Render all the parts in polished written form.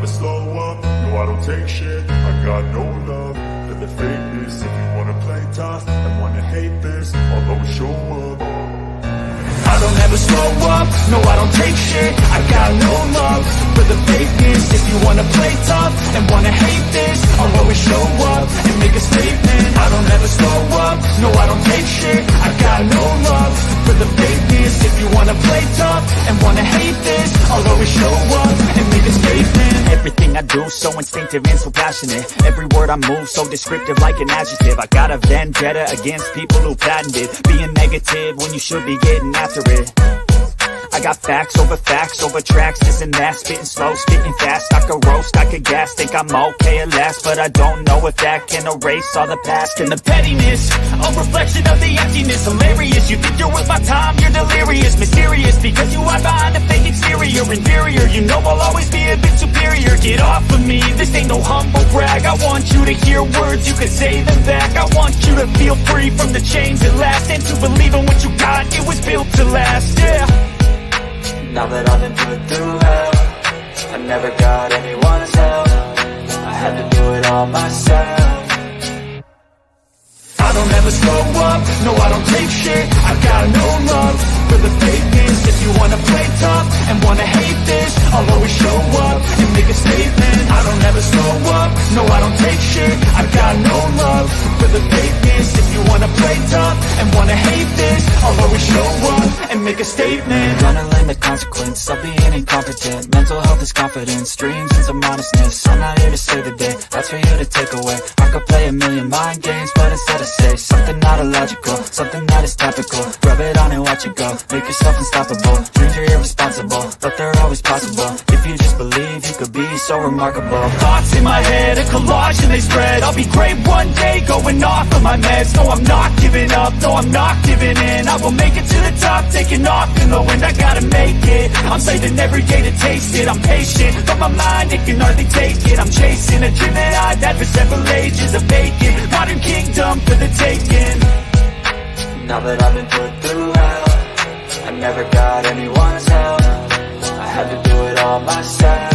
never slow up, no I don't take shit. I got no love for the fakeness. If you wanna play tough and wanna hate this, I'll always show up. I don't ever slow up, no I don't take shit. I got no love for the fakeness. If you wanna play tough and wanna hate this, I'll always show up and make a statement. I don't ever slow up, no I don't take shit. I got no love for the fakeness. If you wanna play tough and wanna hate this, I'll always show up and make a statement. Everything I do so instinctive and so passionate. Every word I move so descriptive like an adjective. I got a vendetta against people who patented being negative when you should be getting after it. I got facts over tracks, this and that. Spitting slow, spitting fast. I could roast, I could gas. Think I'm okay at last, but I don't know if that can erase all the past. And the pettiness, a reflection of the emptiness. Hilarious, you think you're worth my time, you're delirious. Mysterious, because you hide behind a fake exterior. Inferior, you know I'll always be a bit superior. Get off of me, this ain't no humble brag. I want you to hear words, you can say them back. I want you to feel free from the chains that last, and to believe in what you got, it was built to last, yeah. Now that I've been put through hell, I never got anyone's help. I had to do it all myself. I don't ever slow up, no I don't take shit. I got no love for the fakeness. If you wanna play tough and wanna hate this, I'll always show up and make a statement. I don't ever slow up, no I don't take shit. I got no love for the fakeness. If you wanna play tough and wanna hate this, I'll always show up and make a statement. Gonna learn the consequence of being incompetent. Mental health is confidence, dreams and some honestness. I'm not here to save the day, that's for you to take away. I could play a million mind games, but instead I say something not illogical, something that is topical. Rub it on and watch it go, make yourself unstoppable. Dreams are irresponsible, but they're always possible. If you just believe, you could be so remarkable. Thoughts in my head, a collage and they spread. I'll be great one day, going off of my meds. No, I'm not giving up, no, I'm not giving in. I will make it to the top, taking off in the wind. I gotta make it, I'm saving every day to taste it. I'm patient, but my mind, it can hardly take it. I'm chasing a dream that I've had for several ages. A vacant, modern kingdom for the taking. Now that I've been put through hell, I never got anyone's help. I had to do it all myself.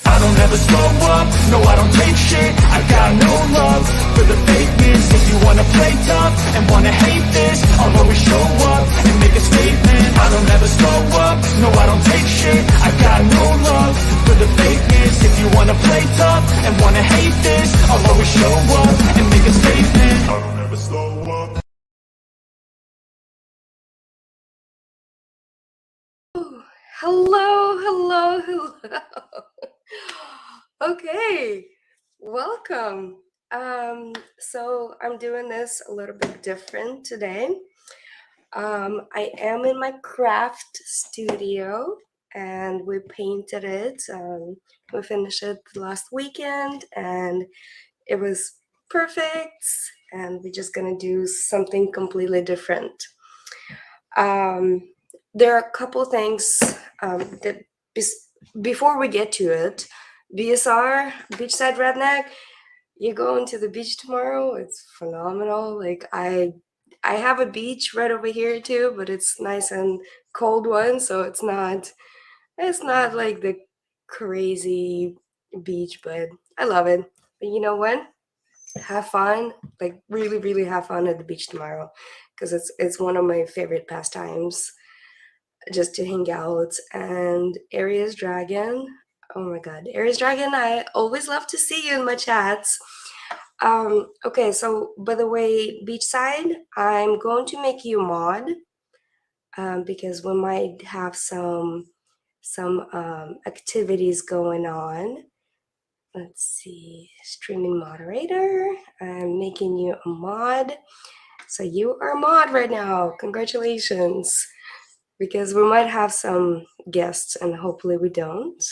I don't ever slow up, no I don't take shit. I got no love for the fakeness. If you wanna play tough and wanna hate this, I'll always show up and make a statement. I don't ever slow up, no I don't take shit. I got no love for the fakeness. If you wanna play tough and wanna hate this, I'll always show up and make a statement. I don't ever slow up. Hello. Okay, welcome. So I'm doing this a little bit different today. I am in my craft studio and we painted it. We finished it last weekend and it was perfect, and we're just gonna do something completely different. There are a couple things that before we get to it, BSR, Beachside Redneck, you're going to the beach tomorrow. It's phenomenal. Like I have a beach right over here too, but it's nice and cold one, so it's not like the crazy beach, but I love it. But you know what? Have fun, like really have fun at the beach tomorrow, because it's one of my favorite pastimes, just to hang out. And Aries Dragon, oh my god, Aries Dragon, I always love to see you in my chats. Okay, so by the way, Beachside, I'm going to make you a mod, because we might have some activities going on. Let's see, streaming moderator, I'm making you a mod. So you are a mod right now, congratulations, because we might have some guests and hopefully we don't.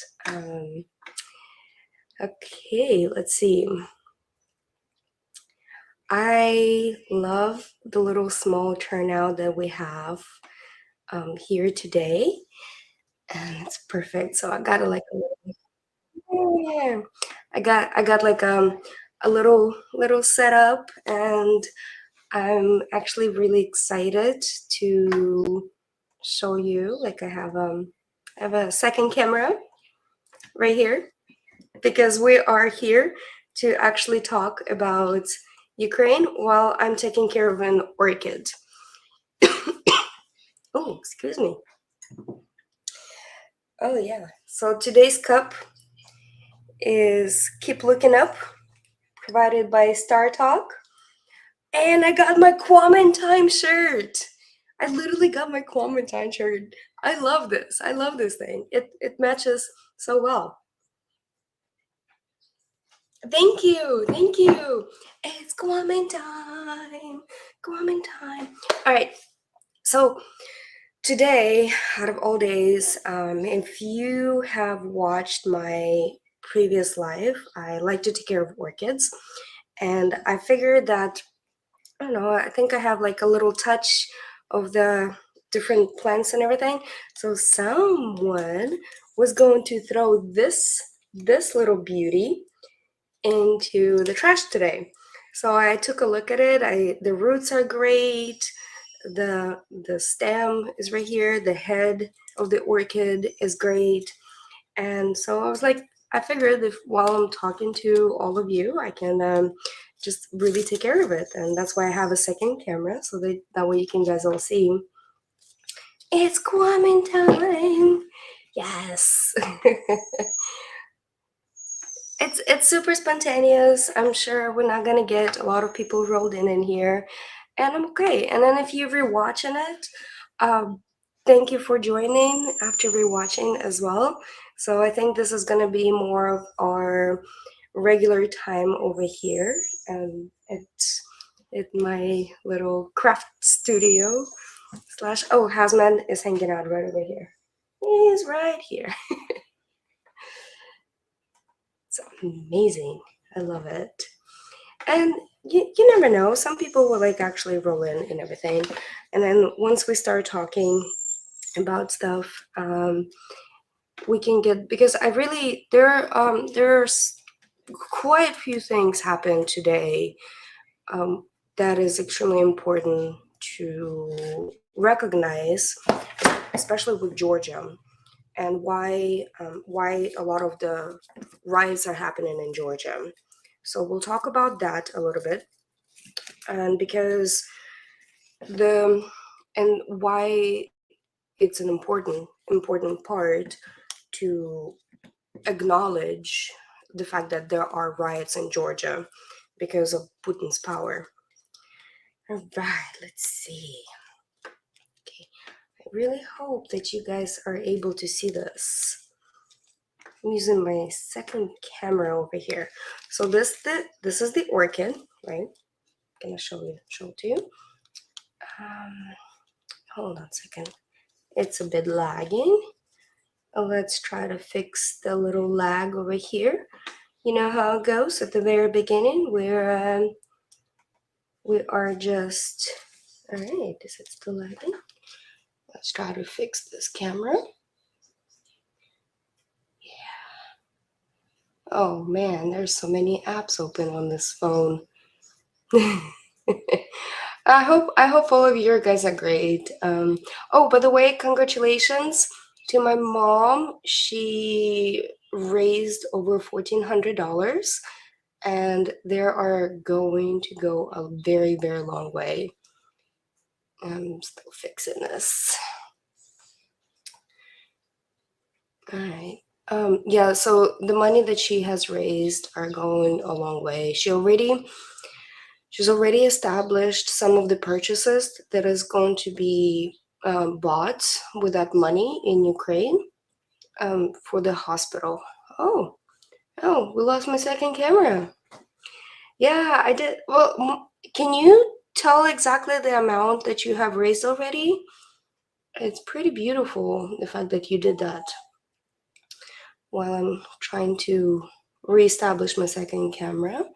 Okay, let's see. I love the little small turnout that we have here today, and it's perfect. So I got a I got like a little setup, and I'm actually really excited to show you. Like I have a second camera, right here, because we are here to actually talk about Ukraine while I'm taking care of an orchid. Oh, excuse me. Oh, yeah. So today's cup is Keep Looking Up, provided by Star Talk. And I got my Time shirt. I literally got my Time shirt. I love this. I love this thing. It matches so well. Thank you. Thank you. It's Time. Time. All right. So today, out of all days, if you have watched my previous live, I like to take care of orchids. And I figured that, I don't know, I think I have like a little touch of the different plants and everything. So someone was going to throw this little beauty into the trash today. So I took a look at it. The roots are great. The stem is right here. The head of the orchid is great. And so I was like, I figured if while I'm talking to all of you, I can just really take care of it. And that's why I have a second camera, so that way you can guys all see. It's Kwame time. Yes. It's super spontaneous. I'm sure we're not gonna get a lot of people rolled in here, and I'm okay. And then if you're rewatching it, thank you for joining after rewatching as well. So I think this is gonna be more of our regular time over here, and at my little craft studio slash. Oh, Hazman is hanging out right over here. He's right here. It's amazing. I love it. And you never know. Some people will like actually roll in and everything. And then once we start talking about stuff, we can get, because I really there's quite a few things happened today that is extremely important to recognize, especially with Georgia, and why a lot of the riots are happening in Georgia. So we'll talk about that a little bit, and because why it's an important part to acknowledge the fact that there are riots in Georgia because of Putin's power. All right, let's see. Okay, I really hope that you guys are able to see this. I'm using my second camera over here. So this is the orchid, right? I'm gonna show it to you. Hold on a second. It's a bit lagging. Let's try to fix the little lag over here. You know how it goes at the very beginning. We are just, all right. Is it still lagging? Let's try to fix this camera. Oh man, there's so many apps open on this phone. I hope all of you guys are great. Oh, by the way, congratulations to my mom. She raised over $1,400, and they are going to go a very, very long way. I'm still fixing this. All right. Yeah, so the money that she has raised are going a long way. She's already established some of the purchases that is going to be bought with that money in Ukraine for the hospital. Oh, we lost my second camera. Yeah, I did. Well, can you tell exactly the amount that you have raised already? It's pretty beautiful, the fact that you did that. While I'm trying to reestablish my second camera.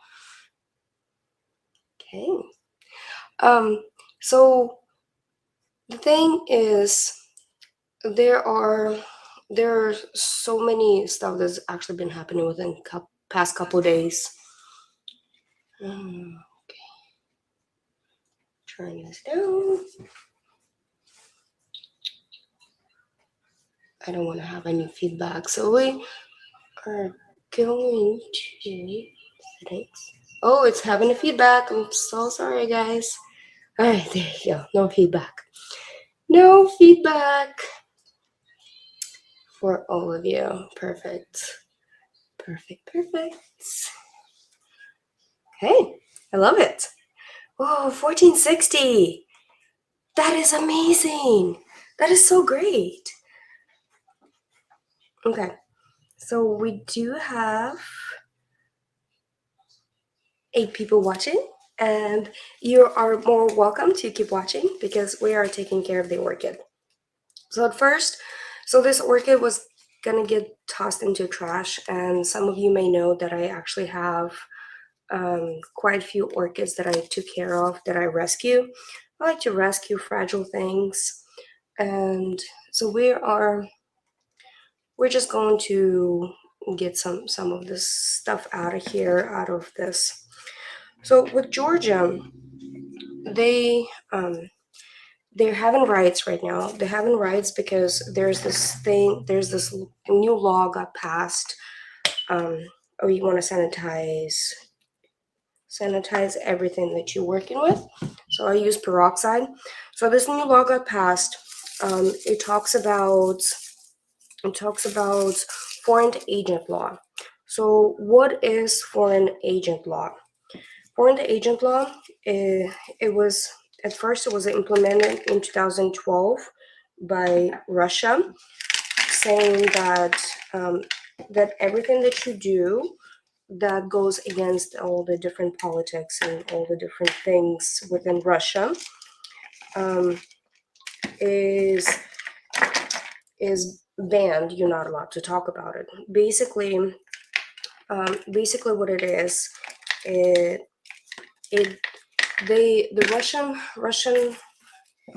Okay. So the thing is, there are so many stuff that's actually been happening within past couple days. Okay. Turn this down. I don't want to have any feedback, so are going to settings. Oh, it's having a feedback. I'm so sorry, guys. All right, there you go. No feedback. No feedback for all of you. Perfect. Perfect. Perfect. Okay, I love it. Oh, 1460. That is amazing. That is so great. Okay, so we do have 8 people watching, and you are more welcome to keep watching because we are taking care of the orchid. So at first, this orchid was gonna get tossed into trash, and some of you may know that I actually have quite a few orchids that I took care of, that I rescue. I like to rescue fragile things, and so we're just going to get some of this stuff out of here, out of this. So with Georgia, they're having riots right now. They're having riots because there's this new law got passed. Or you want to sanitize everything that you're working with. So I use peroxide. So this new law got passed. It talks about foreign agent law. So what is foreign agent law? Foreign agent law, it was at first it was implemented in 2012 by Russia, saying that that everything that you do that goes against all the different politics and all the different things within Russia is banned. You're not allowed to talk about it. Basically, what it is, the Russian.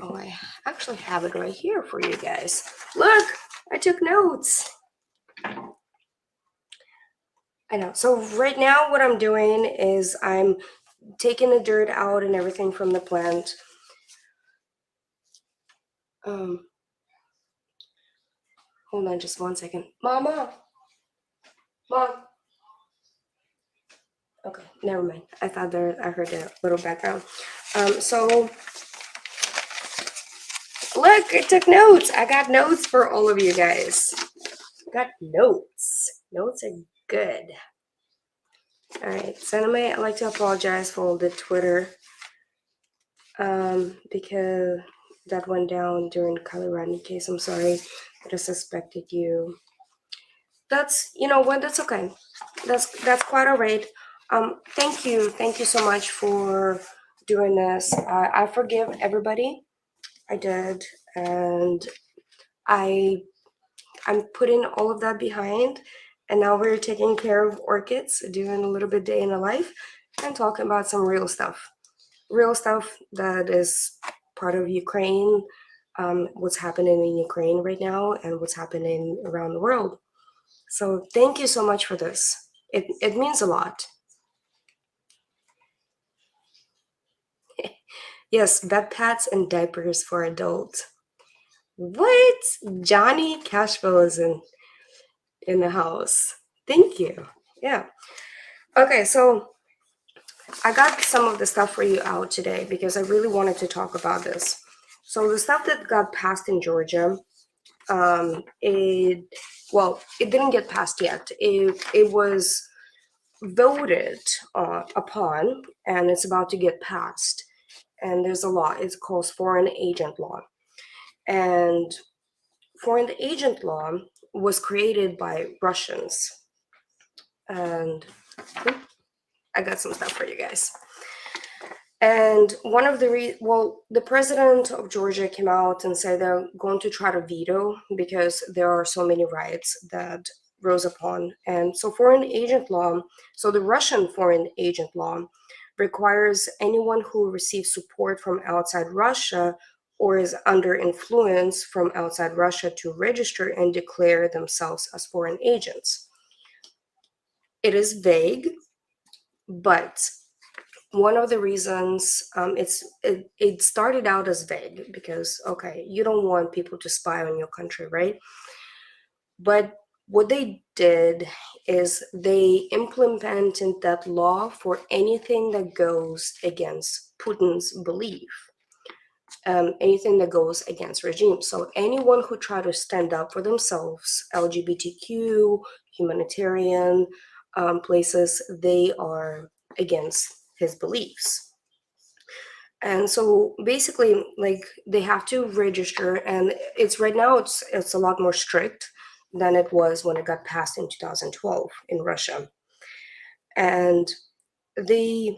Oh, I actually have it right here for you guys. Look, I took notes. I know. So right now what I'm doing is I'm taking the dirt out and everything from the plant. Hold on just one second. Mom. Okay, never mind. I thought I heard a little background. So look, I took notes. I got notes for all of you guys. Got notes. Notes are good. All right, Sename, I'd like to apologize for all the Twitter because that went down during the Colorado case. I'm sorry that I suspected you. That's, you know what, that's okay. That's quite all right. Thank you so much for doing this. I forgive everybody. I did, and I'm putting all of that behind, and now we're taking care of orchids, doing a little bit day in the life, and talking about some real stuff that is part of Ukraine, what's happening in Ukraine right now, and what's happening around the world. So thank you so much for this. It means a lot. Yes, bed pads and diapers for adults. What? Johnny Cashville is in the house. Thank you. Yeah. Okay, so I got some of the stuff for you out today because I really wanted to talk about this. So the stuff that got passed in Georgia, it didn't get passed yet. It was voted upon, and it's about to get passed. And there's a law. It's called foreign agent law. And foreign agent law was created by Russians. And I got some stuff for you guys. And one of the president of Georgia came out and said they're going to try to veto because there are so many riots that rose upon. And so the Russian foreign agent law requires anyone who receives support from outside Russia or is under influence from outside Russia to register and declare themselves as foreign agents. It is vague, but one of the reasons it started out as vague because, okay, you don't want people to spy on your country, right? But what they did is they implemented that law for anything that goes against Putin's belief, anything that goes against regime. So anyone who try to stand up for themselves, LGBTQ, humanitarian places, they are against his beliefs. And so basically, like, they have to register, and it's right now it's a lot more strict than it was when it got passed in 2012 in Russia. And they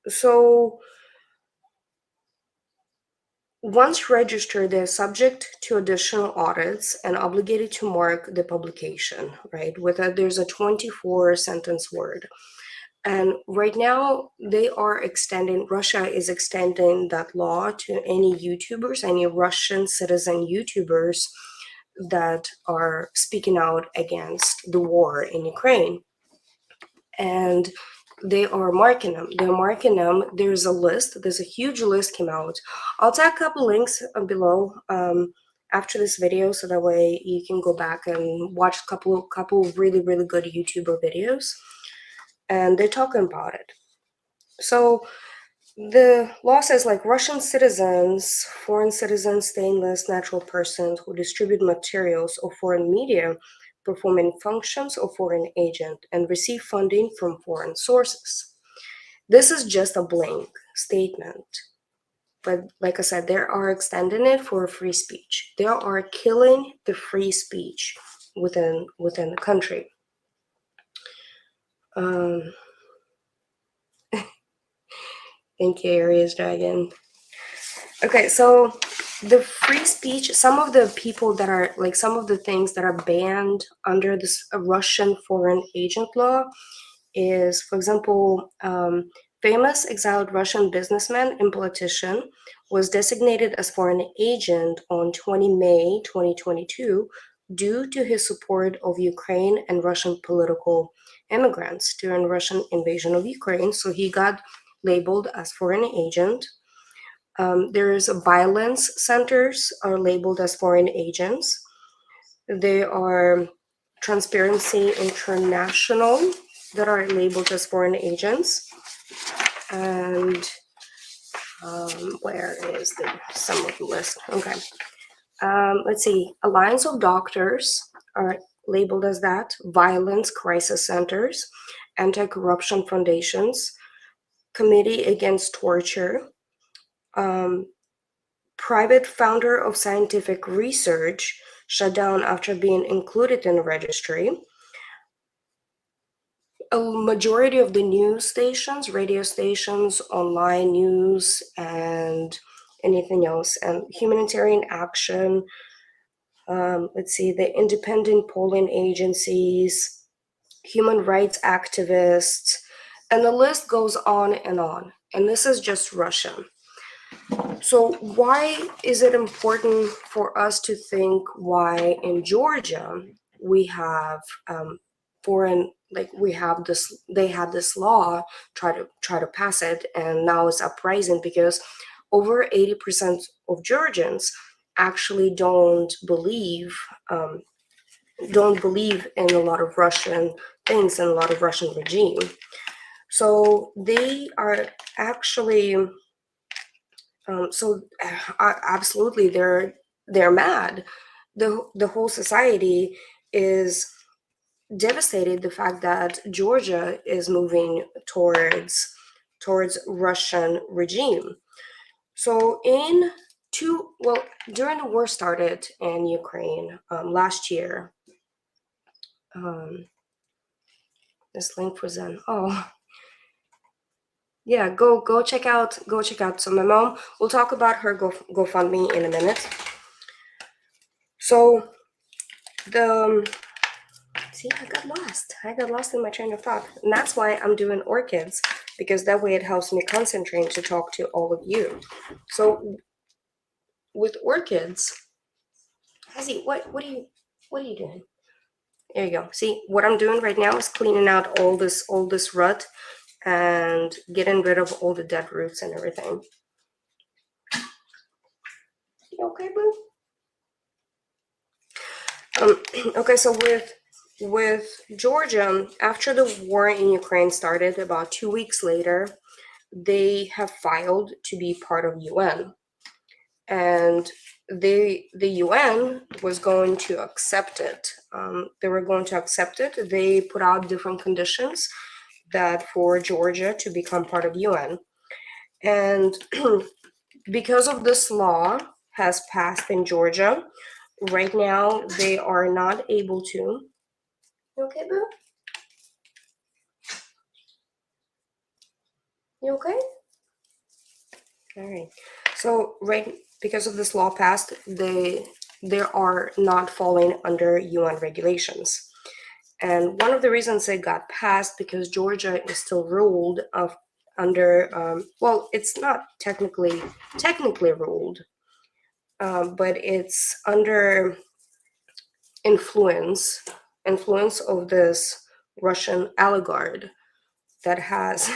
so once registered, they're subject to additional audits and obligated to mark the publication, right? There's a 24 sentence word. And right now, Russia is extending that law to any YouTubers, any Russian citizen YouTubers that are speaking out against the war in Ukraine. And they are marking them. They're marking them. There's a list. There's a huge list came out. I'll tag a couple links below after this video, so that way you can go back and watch a couple really, really good YouTuber videos. And they're talking about it. So the law says, like, Russian citizens, foreign citizens, stainless natural persons who distribute materials or foreign media performing functions of foreign agent and receive funding from foreign sources. This is just a blank statement. But like I said, they are extending it for free speech. They are killing the free speech within the country. Thank you, Aries Dragon. Okay, so the free speech, some of the people that are, like, some of the things that are banned under this Russian foreign agent law is, for example, famous exiled Russian businessman and politician was designated as foreign agent on 20 May 2022 due to his support of Ukraine and Russian political immigrants during Russian invasion of Ukraine. So he got labeled as foreign agent. There's violence centers are labeled as foreign agents. There are Transparency International that are labeled as foreign agents. And where is some of the list? Okay. Let's see. Alliance of Doctors are labeled as that. Violence Crisis Centers, Anti-Corruption Foundations, Committee Against Torture, private founder of scientific research shut down after being included in the registry. A majority of the news stations, radio stations, online news, and anything else, and humanitarian action. Let's see, the independent polling agencies, human rights activists, and the list goes on and on. And this is just Russia. So why is it important for us to think why in Georgia we have we have this, they had this law, try to pass it, and now it's uprising because over 80% of Georgians actually don't believe in a lot of Russian things and a lot of Russian regime. So they are actually absolutely they're mad. The whole society is devastated, the fact that Georgia is moving towards Russian regime. So during the war started in Ukraine last year, this link was in, yeah, go check out. So my mom, we'll talk about her GoFundMe in a minute. So see, I got lost in my train of thought, and that's why I'm doing orchids, because that way it helps me concentrate to talk to all of you. So with orchids, Hazzy, what are you doing? There you go. See, what I'm doing right now is cleaning out all this rut and getting rid of all the dead roots and everything. You okay, boo? Okay, so with Georgia, after the war in Ukraine started, about 2 weeks later, they have filed to be part of UN, and the UN was going to accept it. They were going to accept it. They put out different conditions that for Georgia to become part of UN, and because of this law has passed in Georgia, right now they are not able to. You okay, boo? You okay? All right. So right, because of this law passed, they are not falling under UN regulations. And one of the reasons it got passed because Georgia is still ruled of under well, it's not technically ruled, but it's under influence of this Russian oligarch that has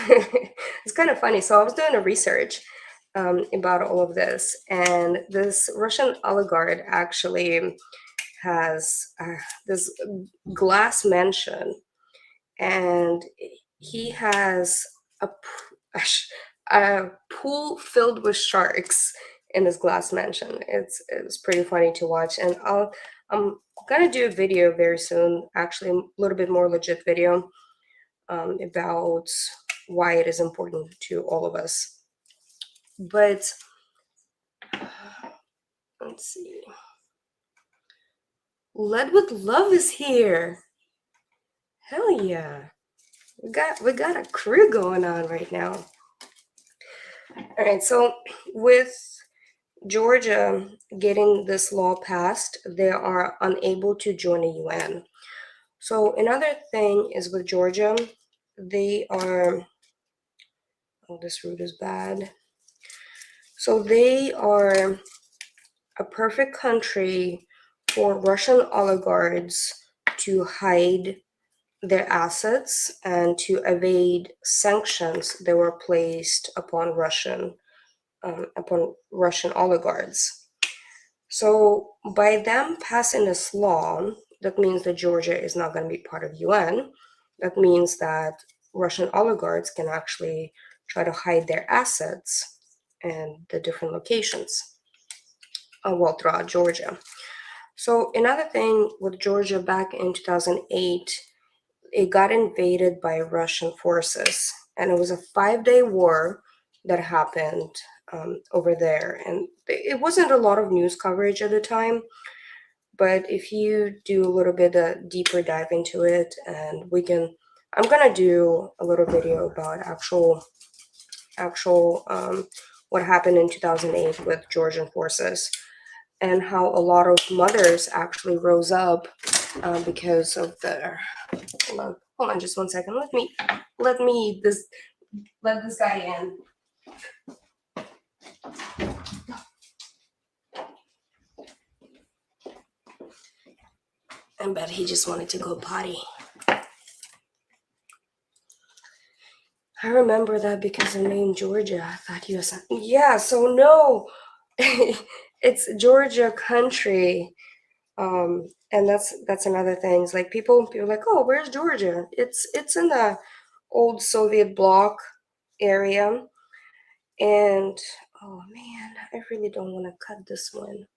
it's kind of funny. So I was doing a research about all of this, and this Russian oligarch actually has this glass mansion, and he has a pool filled with sharks in his glass mansion. It's pretty funny to watch, and I'm gonna do a video very soon, actually a little bit more legit video about why it is important to all of us. But let's see. Led with Love is here. Hell yeah. We got a crew going on right now. All right, so with Georgia getting this law passed, they are unable to join the UN. So another thing is with Georgia, they are, oh, this route is bad. So they are a perfect country for Russian oligarchs to hide their assets and to evade sanctions that were placed upon Russian oligarchs. So by them passing this law, that means that Georgia is not going to be part of UN. That means that Russian oligarchs can actually try to hide their assets and the different locations, well, throughout Georgia. So another thing with Georgia back in 2008, it got invaded by Russian forces, and it was a 5-day war that happened over there. And it wasn't a lot of news coverage at the time, but if you do a little bit deeper dive into it, and I'm gonna do a little video about actual what happened in 2008 with Georgian forces, and how a lot of mothers actually rose up because of the. Hold on, just 1 second. Let this guy in. I bet he just wanted to go potty. I remember that because the name Georgia. I thought you was, yeah. So no, it's Georgia country, and that's another thing. It's like people are like, oh, where's Georgia? It's in the old Soviet bloc area, and oh man, I really don't want to cut this one.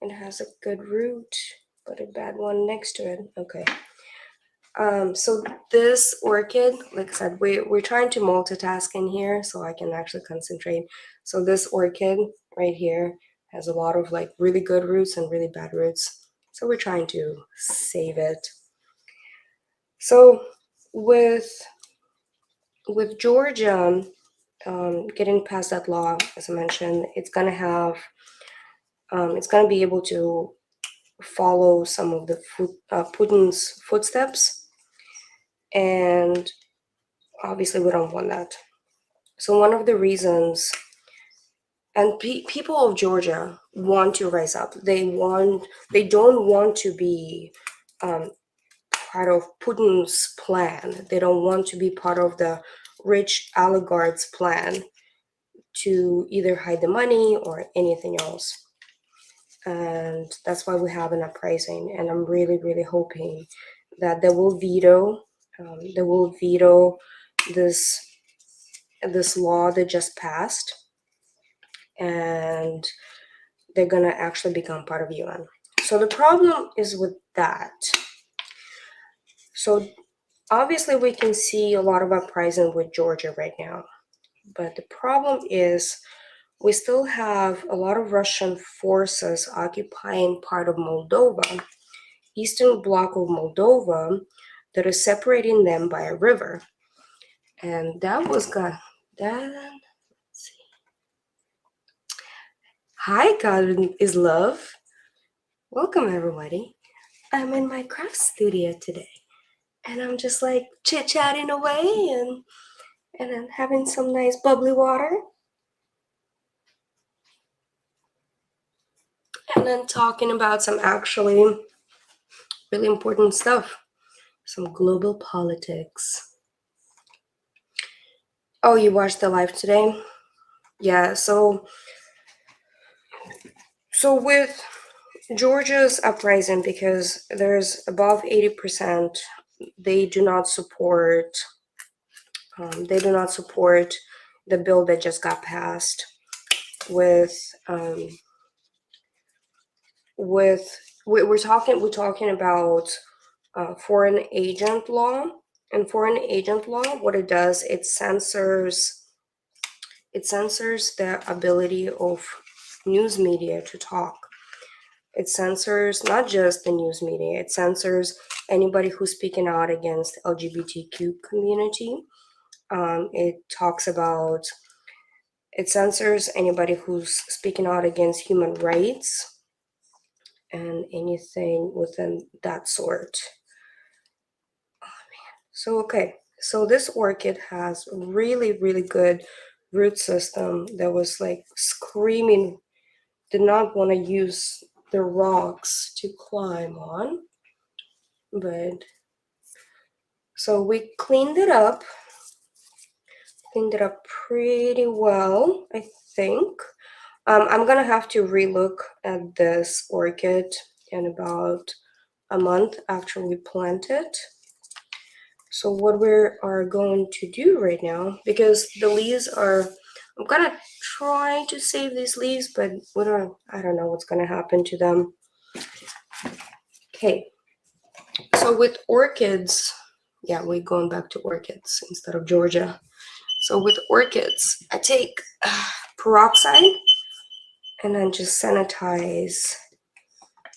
It has a good root, but a bad one next to it. Okay. So this orchid, like I said, we're trying to multitask in here so I can actually concentrate. So this orchid right here has a lot of like really good roots and really bad roots. So we're trying to save it. So with Georgia getting past that law, as I mentioned, it's gonna be able to follow some of the Putin's footsteps, and obviously we don't want that. So one of the reasons, and people of Georgia want to rise up. They don't want to be part of Putin's plan. They don't want to be part of the rich oligarchs' plan to either hide the money or anything else. and that's why we have an uprising. And I'm really, really hoping that they will veto this law that just passed, and they're gonna actually become part of UN. So the problem is with that. So obviously we can see a lot of uprising with Georgia right now, but the problem is we still have a lot of Russian forces occupying part of Moldova, eastern bloc of Moldova, that is separating them by a river. And that was God. Let's see. Hi, God is love. Welcome, everybody. I'm in my craft studio today, and I'm just like chit-chatting away and then having some nice bubbly water, and then talking about some actually really important stuff, some global politics. Oh, you watched the live today? Yeah, so with Georgia's uprising, because there's above 80%, they do not support the bill that just got passed with we're talking about foreign agent law. And foreign agent law, what it does, it censors the ability of news media to talk. It censors not just the news media, it censors anybody who's speaking out against LGBTQ community. It censors anybody who's speaking out against human rights and anything within that sort. So this orchid has a really, really good root system that was like screaming, did not want to use the rocks to climb on. But so we cleaned it up pretty well, I think. I'm gonna have to relook at this orchid in about a month after we plant it. So what we are going to do right now, because the leaves are, I'm gonna try to save these leaves, but I don't know what's gonna happen to them. Okay, so with orchids, yeah, we're going back to orchids instead of Georgia. So with orchids, I take peroxide and then just sanitize,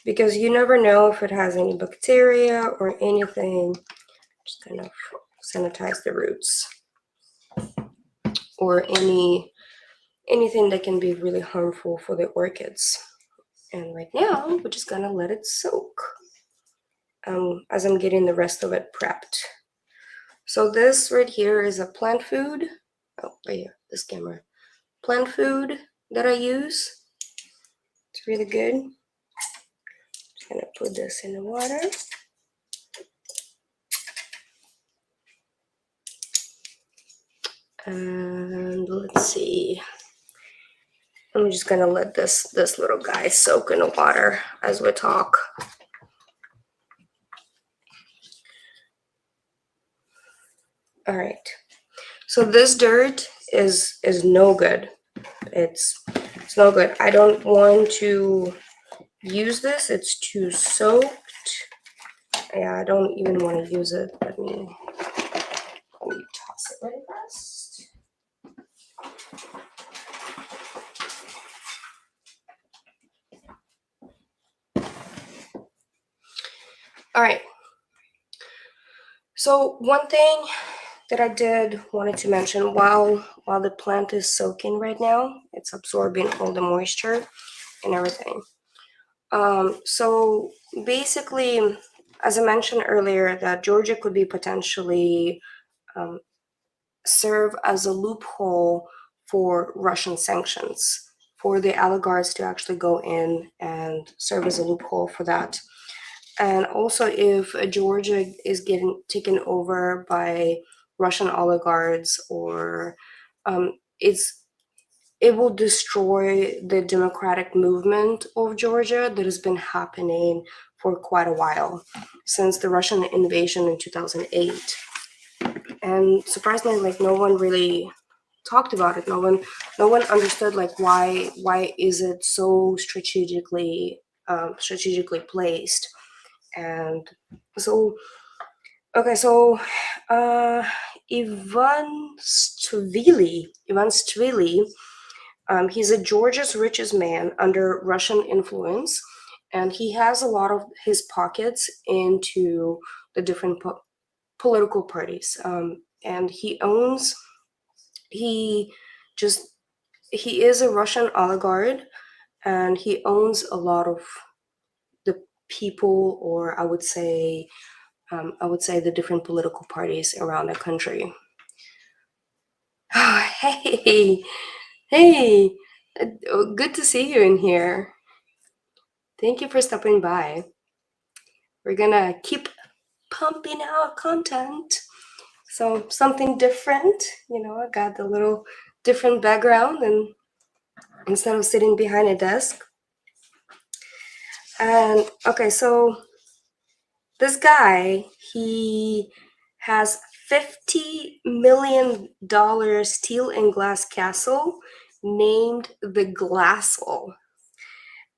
because you never know if it has any bacteria or anything. Just kind of sanitize the roots or anything that can be really harmful for the orchids. And right now, we're just gonna let it soak as I'm getting the rest of it prepped. So this right here is a plant food. Oh, right here, this camera. Plant food that I use. It's really good. Just gonna put this in the water. And let's see. I'm just gonna let this little guy soak in the water as we talk. All right. So this dirt is no good. It's no good. I don't want to use this. It's too soaked. Yeah, I don't even want to use it. Let me toss it really fast. All right. So one thing that I did wanted to mention, while the plant is soaking right now, it's absorbing all the moisture and everything. So basically, as I mentioned earlier, that Georgia could be potentially serve as a loophole for Russian sanctions, for the oligarchs to actually go in and serve as a loophole for that. And also, if Georgia is getting taken over by Russian oligarchs, or it's it will destroy the democratic movement of Georgia that has been happening for quite a while, since the Russian invasion in 2008. And surprisingly, like, no one really talked about it. No one understood, like, why is it so strategically placed. And so, okay, so Ivan Svili, he's a Georgia's richest man under Russian influence, and he has a lot of his pockets into the different political parties. And he just he is a Russian oligarch, and he owns a lot of the people, or I would say the different political parties around the country. Hey, hey, good to see you in here. Thank you for stopping by. We're gonna keep pumping out content. So something different, I got a little different background, and instead of sitting behind a desk. And okay, so this guy, he has $50 million steel and glass castle named the Glassel.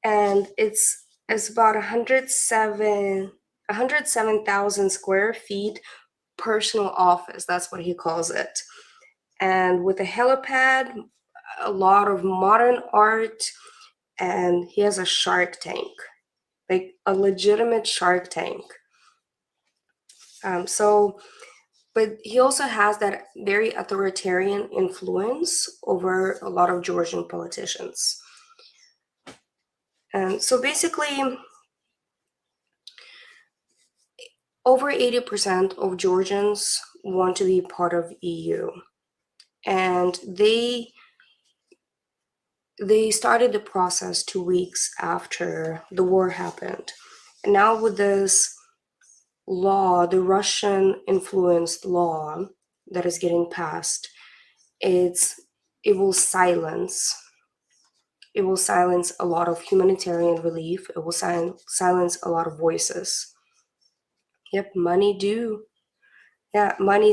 And it's about 107,000 square feet personal office. That's what he calls it. And with a helipad, a lot of modern art, and he has a shark tank, like a legitimate shark tank. But he also has that very authoritarian influence over a lot of Georgian politicians. And so basically, over 80% of Georgians want to be part of EU. And they started the process 2 weeks after the war happened. And now with this law, the Russian influenced law that is getting passed, it will silence a lot of humanitarian relief. It will silence a lot of voices. Yep, money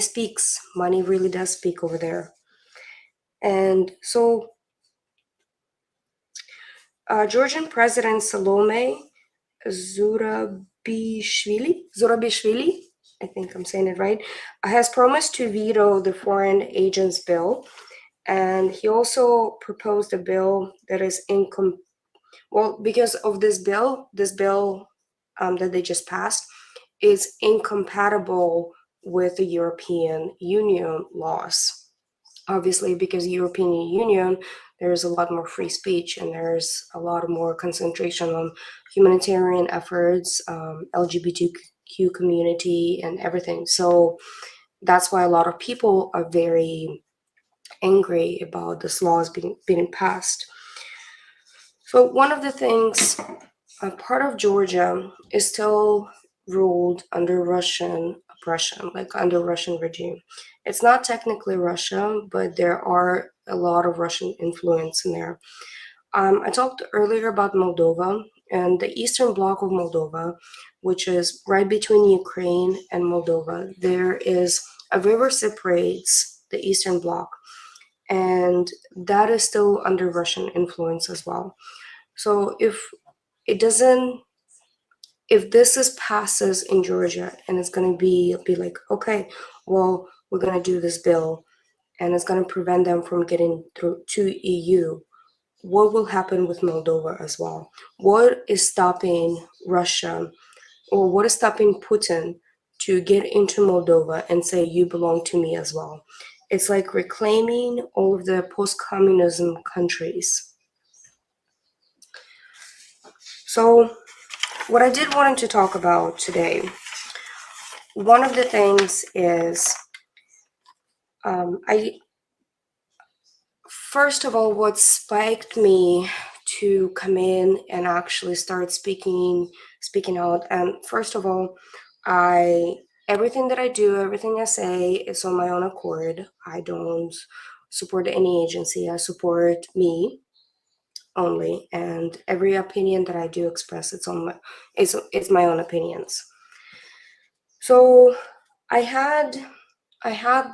speaks. Money really does speak over there. And so Georgian President Salome Zurabishvili, I think I'm saying it right, has promised to veto the foreign agents bill. And he also proposed a bill that is because of this bill that they just passed is incompatible with the European Union laws. Obviously, because European Union, there's a lot more free speech, and there's a lot more concentration on humanitarian efforts, LGBTQ community, and everything. So that's why a lot of people are very angry about this laws being passed. So one of the things, part of Georgia is still ruled under Russian oppression, like under Russian regime. It's not technically Russia, but there are a lot of Russian influence in there. I talked earlier about Moldova and the eastern bloc of Moldova, which is right between Ukraine and Moldova. There is a river separates the eastern bloc, and that is still under Russian influence as well. So if this passes in Georgia, and it's going to be like, okay, well, we're going to do this bill, and it's going to prevent them from getting through to EU, what will happen with Moldova as well? What is stopping Russia, or what is stopping Putin to get into Moldova and say, you belong to me as well? It's like reclaiming all of the post-communism countries. So what I did want to talk about today, one of the things is, first of all, what spiked me to come in and actually start speaking out. And first of all, everything that I do, everything I say is on my own accord. I don't support any agency. I support me only, and every opinion that I do express, it's my own opinions. So I had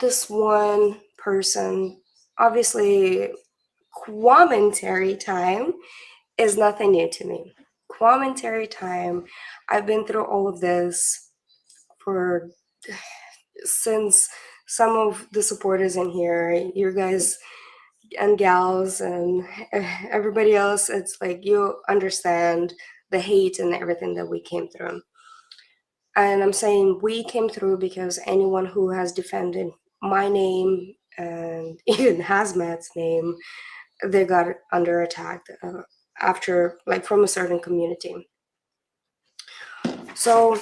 this one person. Obviously, commentary time is nothing new to me. Commentary time. I've been through all of this for since some of the supporters in here, you guys and gals and everybody else, it's like you understand the hate and everything that we came through. And I'm saying we came through because anyone who has defended my name and even Hazmat's name, they got under attack after, like, from a certain community. So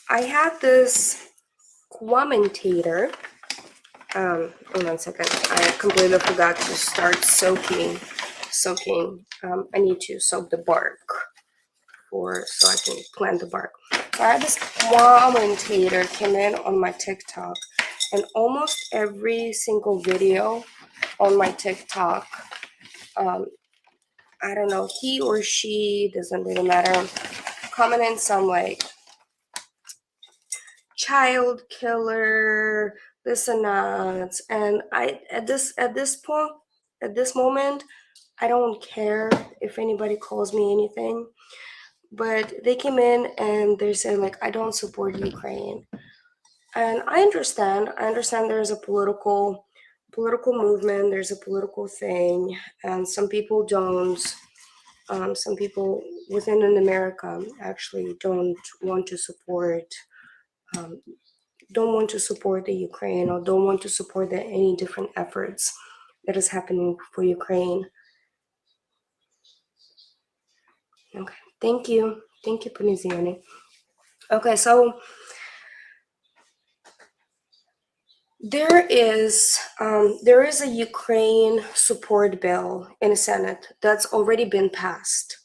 I had this commentator. Hold on a second. I completely forgot to start soaking. I need to soak the bark so I can plant the bark. So I had this commentator came in on my TikTok, and almost every single video on my TikTok, I don't know, he or she, doesn't really matter, commenting some like child killer, this and that. And I at this moment, I don't care if anybody calls me anything. But they came in and they say, like, I don't support Ukraine. And I understand. There's a political movement, there's a political thing, and some people don't. Some people within America actually don't want to support the Ukraine, or don't want to support any different efforts that is happening for Ukraine. Okay, thank you, Puniziani. Okay, so there is a Ukraine support bill in the Senate that's already been passed,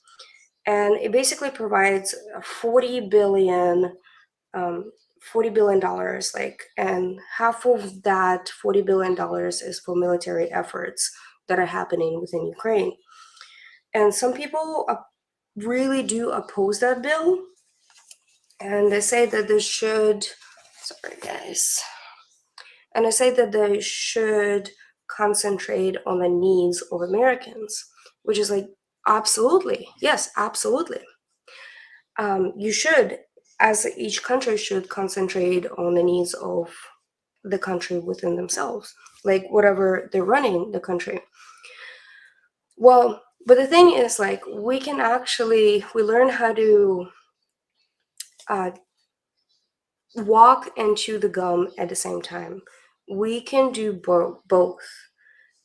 and it basically provides $40 billion, like, and half of that $40 billion is for military efforts that are happening within Ukraine. And some people really do oppose that bill, and they say that they should. Sorry, guys. And I say that they should concentrate on the needs of Americans, which is like, absolutely. Yes, absolutely. You should, as each country should concentrate on the needs of the country within themselves, like whatever they're running the country. Well, but the thing is, like, we learn how to walk and chew the gum at the same time. We can do both.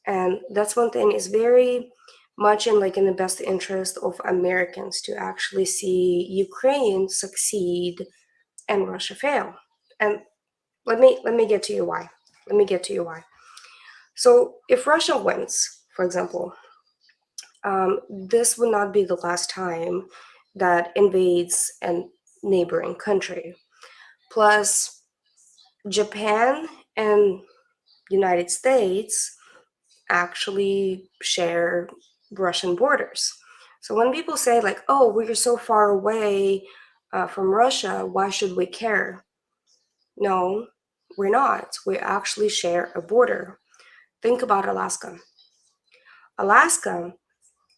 And that's one thing, is very much in the best interest of Americans to actually see Ukraine succeed and Russia fail. And let me get to you why. So if Russia wins, for example, this will not be the last time that invades a neighboring country. Plus, Japan and United States actually share Russian borders. So when people say, like, oh, we're so far away from Russia, why should we care? No, we're not. We actually share a border. Think about Alaska. Alaska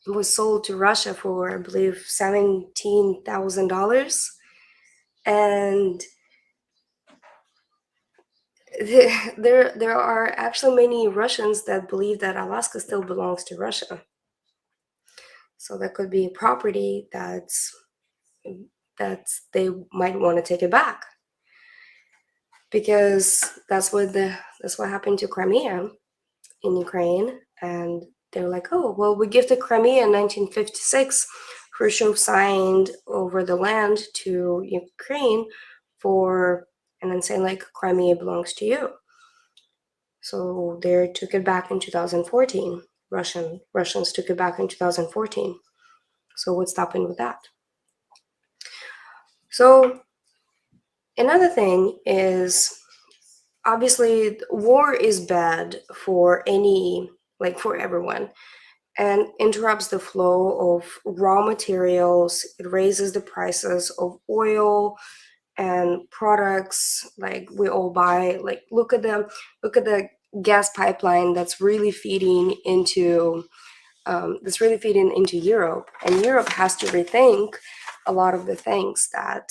was sold to Russia for, I believe, $17,000. And there are actually many Russians that believe that Alaska still belongs to Russia. So that could be property that they might want to take it back, because that's what happened to Crimea in Ukraine. And they're like, oh, well, we gifted Crimea in 1956. Khrushchev signed over the land to Ukraine and then saying, like, Crimea belongs to you. So they took it back in 2014. Russians took it back in 2014. So what's stopping with that? So another thing is, obviously war is bad for any, like for everyone, and interrupts the flow of raw materials. It raises the prices of oil and products like we all buy. Like look at the gas pipeline that's really feeding into Europe, and Europe has to rethink a lot of the things that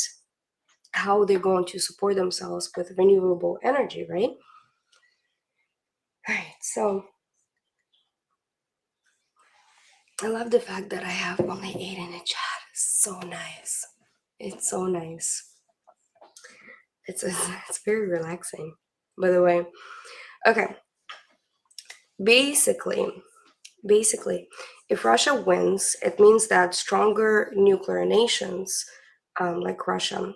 how they're going to support themselves with renewable energy, right? All right, so I love the fact that I have only 8 in the chat. It's so nice. It's so nice. It's very relaxing, by the way. Okay, basically, if Russia wins, it means that stronger nuclear nations, like Russia,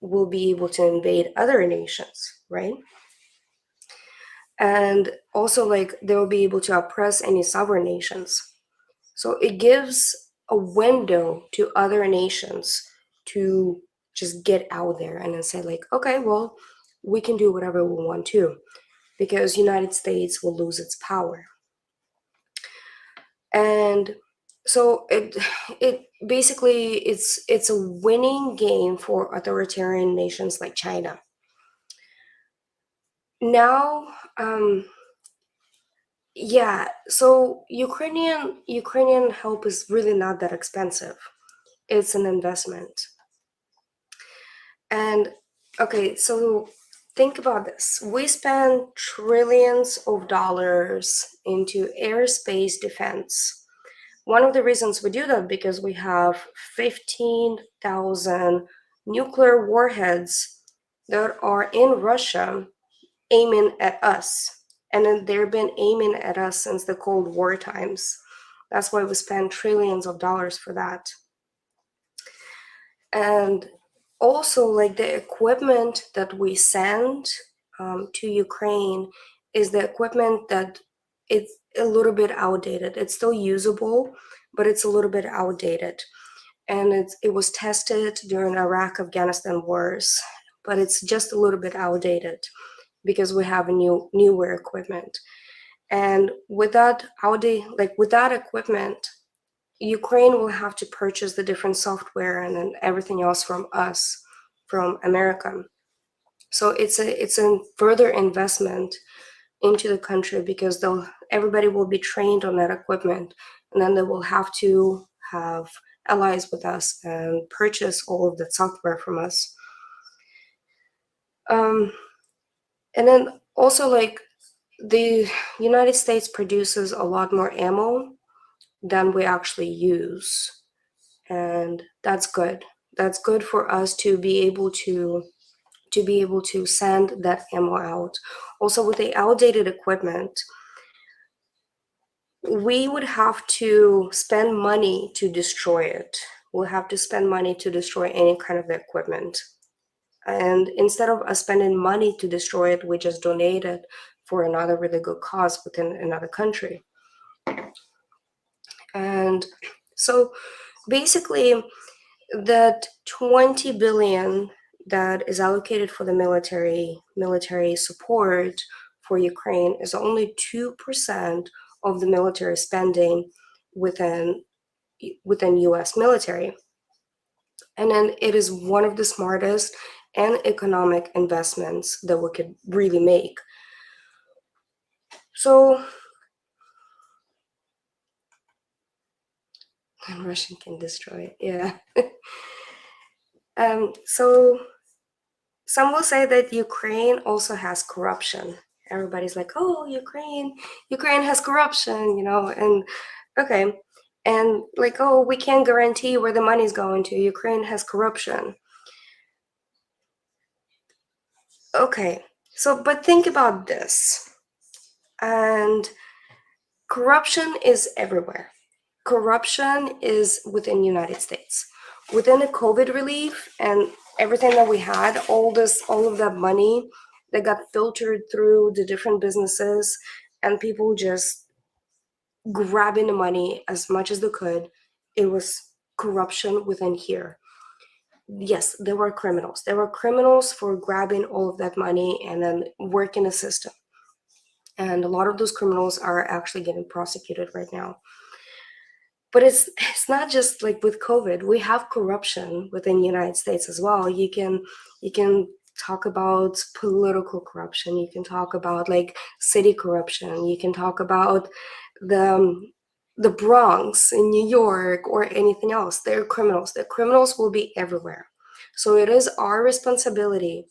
will be able to invade other nations, right? And also, like, they will be able to oppress any sovereign nations. So it gives a window to other nations to just get out there and then say, like, okay, well, we can do whatever we want to, because United States will lose its power. And so it basically it's a winning game for authoritarian nations like China. Now, yeah, so Ukrainian help is really not that expensive. It's an investment. And okay, so think about this. We spend trillions of dollars into airspace defense. One of the reasons we do that because we have 15,000 nuclear warheads that are in Russia aiming at us. And then they've been aiming at us since the Cold War times. That's why we spend trillions of dollars for that. And also, like, the equipment that we send to Ukraine is the equipment that it's a little bit outdated. It's still usable, but it's a little bit outdated. And it was tested during Iraq-Afghanistan wars, but it's just a little bit outdated because we have a newer equipment. And with that equipment, Ukraine will have to purchase the different software and then everything else from us, from America. So it's a further investment into the country because everybody will be trained on that equipment, and then they will have to have allies with us and purchase all of that software from us. And then also, like, the United States produces a lot more ammo than we actually use, and that's good. That's good for us to be able to send that ammo out. Also, with the outdated equipment, we would have to spend money to destroy it. We'll have to spend money to destroy any kind of equipment. And instead of us spending money to destroy it, we just donate it for another really good cause within another country. And so basically, that 20 billion that is allocated for the military support for Ukraine is only 2% of the military spending within US military. And then it is one of the smartest and economic investments that we could really make. So, and Russian can destroy it, yeah. So some will say that Ukraine also has corruption. Everybody's like, oh, Ukraine has corruption, and okay. And like, oh, we can't guarantee where the money's going to. Ukraine has corruption. Okay, so, but think about this. And corruption is everywhere. Corruption is within the United States. Within the COVID relief and everything that we had, all of that money that got filtered through the different businesses and people just grabbing the money as much as they could, it was corruption within here. yes, there were criminals. There were criminals for grabbing all of that money and then working the system. And a lot of those criminals are actually getting prosecuted right now. But it's not just like with COVID. We have corruption within the United States as well. You can talk about political corruption. You can talk about like city corruption. You can talk about the Bronx in New York or anything else. They're criminals. The criminals will be everywhere. So it is our responsibility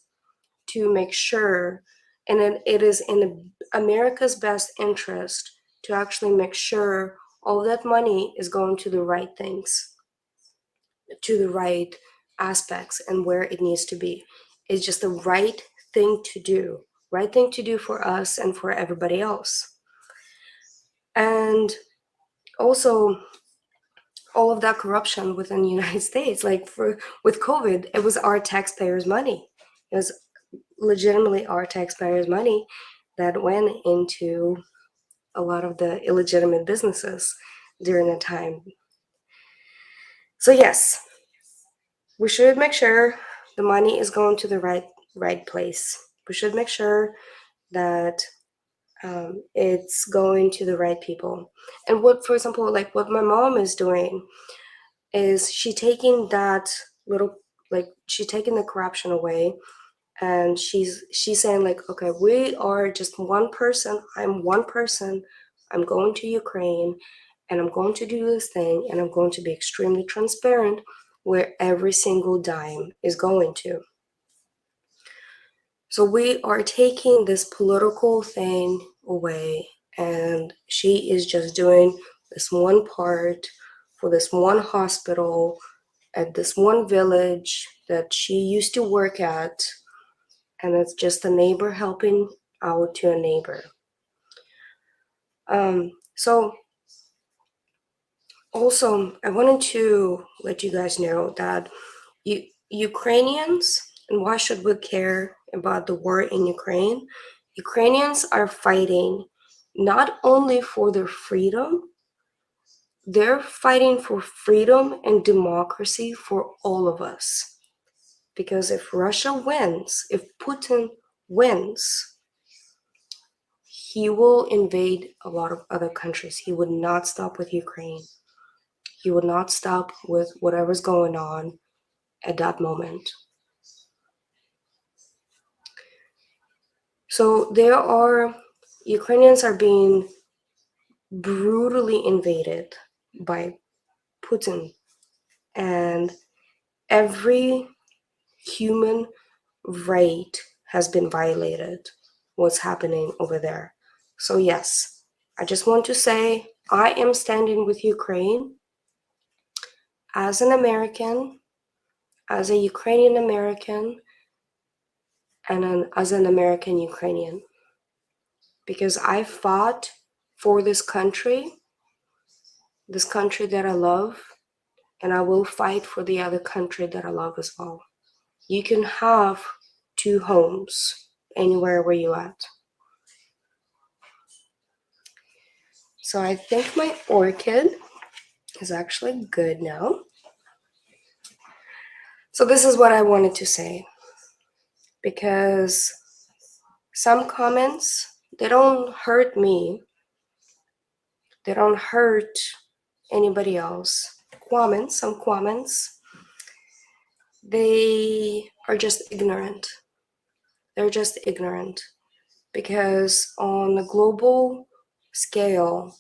to make sure, and it is in America's best interest to actually make sure all that money is going to the right things, to the right aspects, and where it needs to be. It's just the right thing to do for us and for everybody else. And also, all of that corruption within the United States, like with COVID, it was our taxpayers' money. It was legitimately our taxpayers' money that went into a lot of the illegitimate businesses during the time. So yes, we should make sure the money is going to the right place. We should make sure that it's going to the right people. And what, for example, like what my mom is doing is she taking that little, like she taking the corruption away, and she's saying like, okay, we are just one person. I'm one person. I'm going to Ukraine, and I'm going to do this thing, and I'm going to be extremely transparent where every single dime is going to. So we are taking this political thing away, and she is just doing this one part for this one hospital at this one village that she used to work at, and it's just a neighbor helping out to a neighbor. So also, I wanted to let you guys know that Ukrainians, and why should we care about the war in Ukraine? Ukrainians are fighting not only for their freedom, they're fighting for freedom and democracy for all of us. Because if Russia wins, if Putin wins, he will invade a lot of other countries. He would not stop with Ukraine. He would not stop with whatever's going on at that moment. So Ukrainians are being brutally invaded by Putin, and every human right has been violated. What's happening over there? So yes, I just want to say I am standing with Ukraine as an American, as a Ukrainian American, and as an American Ukrainian, because I fought for this country that I love, and I will fight for the other country that I love as well. You can have two homes anywhere where you're at. So I think my orchid is actually good now. So this is what I wanted to say, because some comments, they don't hurt me. They don't hurt anybody else. Some comments, they are just ignorant. They're just ignorant because on a global scale,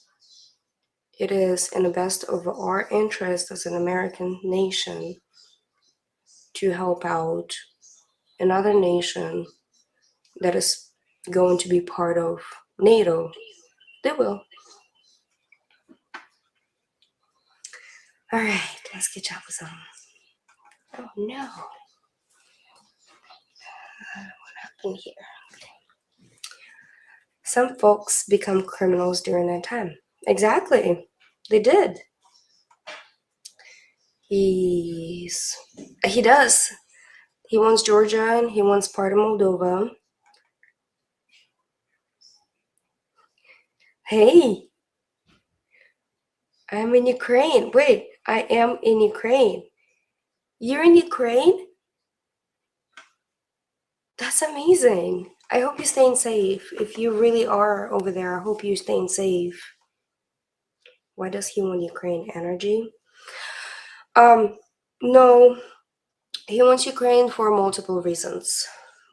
it is in the best of our interest as an American nation to help out another nation that is going to be part of NATO. They will. All right, let's get up with some. Oh no. What happened here? Some folks become criminals during that time. Exactly. They did. He does. He wants Georgia and he wants part of Moldova. Hey, I'm in Ukraine. Wait, I am in Ukraine. You're in Ukraine? That's amazing. I hope you're staying safe. If you really are over there, I hope you're staying safe. Why does he want Ukraine energy? No, he wants Ukraine for multiple reasons.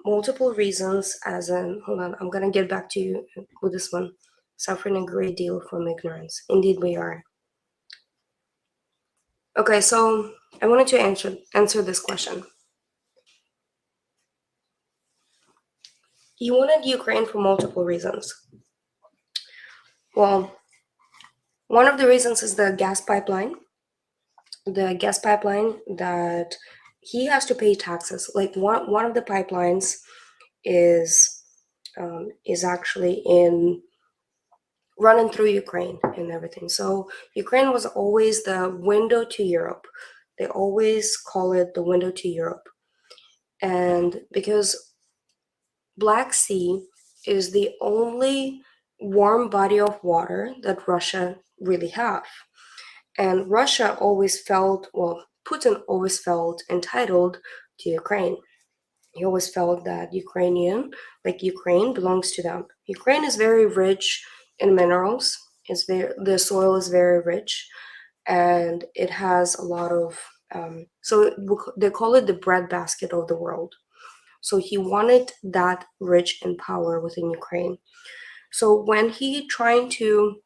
Multiple reasons, as in, hold on, I'm gonna get back to you with this one. Suffering a great deal from ignorance. Indeed, we are. Okay, so I wanted to answer this question. He wanted Ukraine for multiple reasons. Well, one of the reasons is the gas pipeline. The gas pipeline that he has to pay taxes. Like one of the pipelines is actually in running through Ukraine and everything. So Ukraine was always the window to Europe. They always call it the window to Europe. And because Black Sea is the only warm body of water that Russia really have. And Russia always felt, well, Putin always felt entitled to Ukraine. He always felt that Ukraine belongs to them. Ukraine is very rich in minerals. The soil is very rich, and it has a lot of. So they call it the breadbasket of the world. So he wanted that rich in power within Ukraine. So when he trying to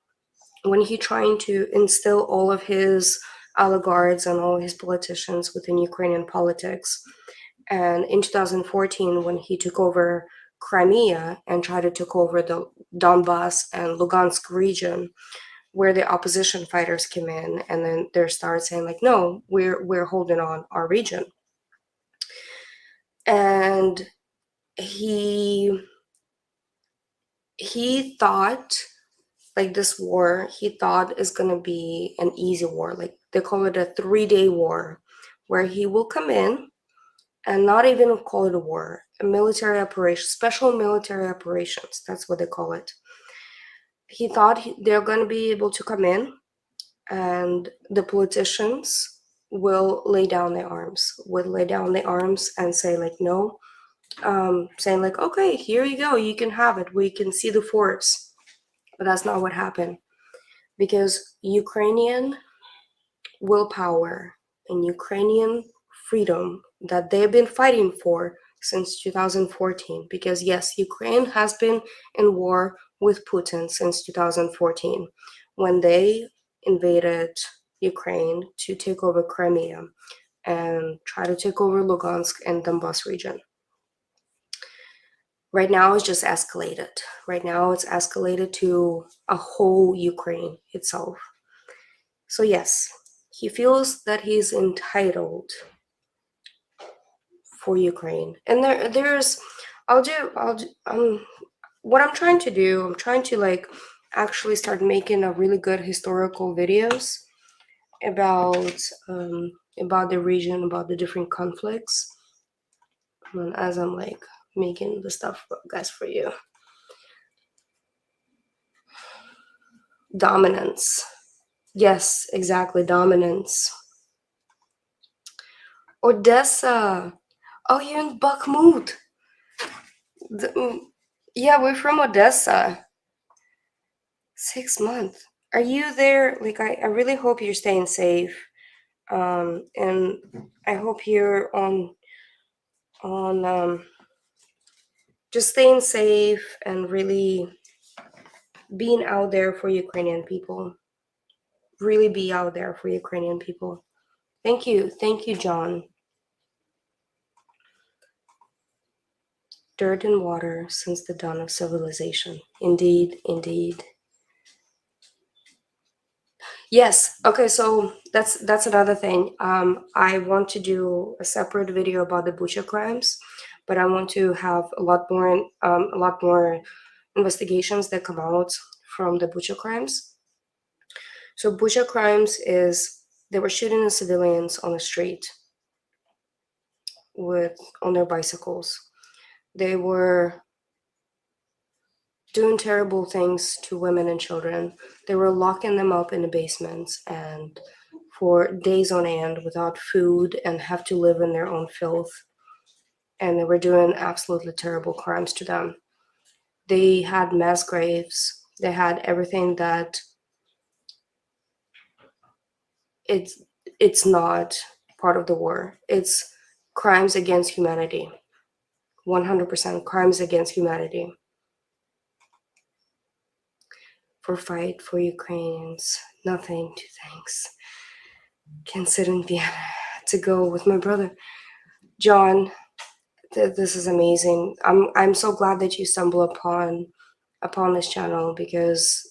instill all of his oligarchs and all his politicians within Ukrainian politics, and in 2014 when he took over Crimea and tried to take over the Donbass and Lugansk region, where the opposition fighters came in, and then they started saying like, no, we're holding on our region. And he thought like this war, he thought is going to be an easy war. Like they call it a 3-day war, where he will come in and not even call it a war, a military operation, special military operations. That's what they call it. He thought they're going to be able to come in and the politicians will lay down their arms, and say like, no, saying like, okay, here you go, you can have it, we can see the force. But that's not what happened, because Ukrainian willpower and Ukrainian freedom that they've been fighting for since 2014, because yes, Ukraine has been in war with Putin since 2014 when they invaded Ukraine to take over Crimea and try to take over Lugansk and Donbass region. Right now it's just escalated. Right now it's escalated to a whole Ukraine itself. So yes, he feels that he's entitled for Ukraine. And there's what I'm trying to do, I'm trying to like actually start making a really good historical videos about the region, about the different conflicts. And as I'm like making the stuff, guys, for you. Dominance. Yes, exactly, dominance. Odessa. Oh, you're in Bakhmut. Yeah, we're from Odessa. 6 months. Are you there? Like, I really hope you're staying safe. And I hope you're on just staying safe and really being out there for Ukrainian people. Really be out there for Ukrainian people. Thank you, John. Dirt and water since the dawn of civilization. Indeed, indeed. Yes. Okay. So that's another thing. I want to do a separate video about the Bucha crimes, but I want to have a lot more investigations that come out from the Bucha crimes. So Bucha crimes is they were shooting the civilians on the street on their bicycles. They were doing terrible things to women and children. They were locking them up in the basements and for days on end without food and have to live in their own filth. And they were doing absolutely terrible crimes to them. They had mass graves. They had everything that it's not part of the war. It's crimes against humanity. 100% crimes against humanity. For fight for Ukrainians, nothing to thanks. Can sit in Vienna to go with my brother. John, this is amazing. I'm so glad that you stumble upon this channel, because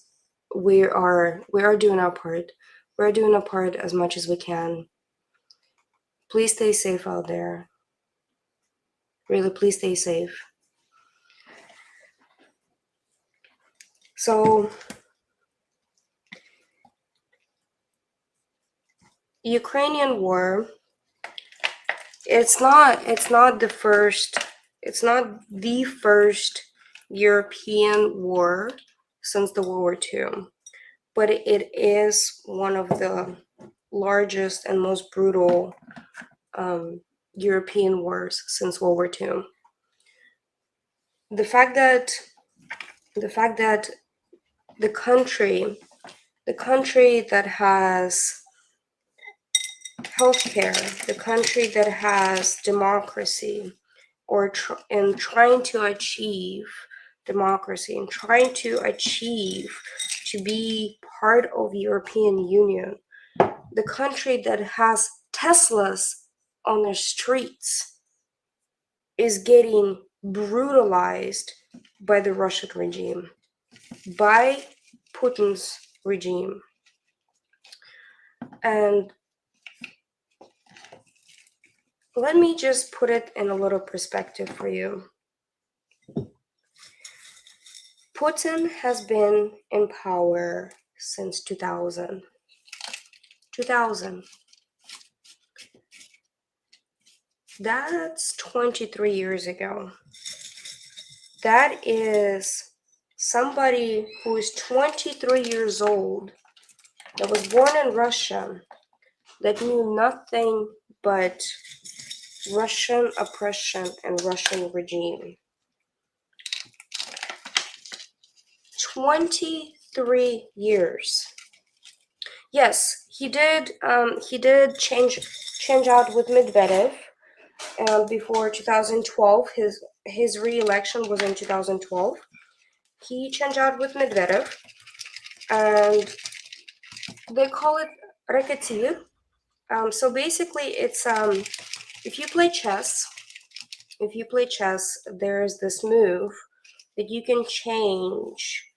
we are doing our part. We're doing our part as much as we can. Please stay safe out there. Really, please stay safe. So, Ukrainian war, it's not the first European war since the World War II, but it is one of the largest and most brutal European wars since World War II. The fact that the country that has healthcare, the country that has democracy, or trying to achieve democracy and trying to achieve to be part of the European Union, the country that has Teslas on their streets is getting brutalized by the Russian regime, by Putin's regime. And let me just put it in a little perspective for you. Putin has been in power since 2000. 2000. That's 23 years ago. That is somebody who is 23 years old, that was born in Russia, that knew nothing but Russian oppression and Russian regime. 23 years. Yes, he did change out with Medvedev before 2012. His re-election was in 2012. He changed out with Medvedev, and they call it reketir. So basically, it's if you play chess, there's this move that you can change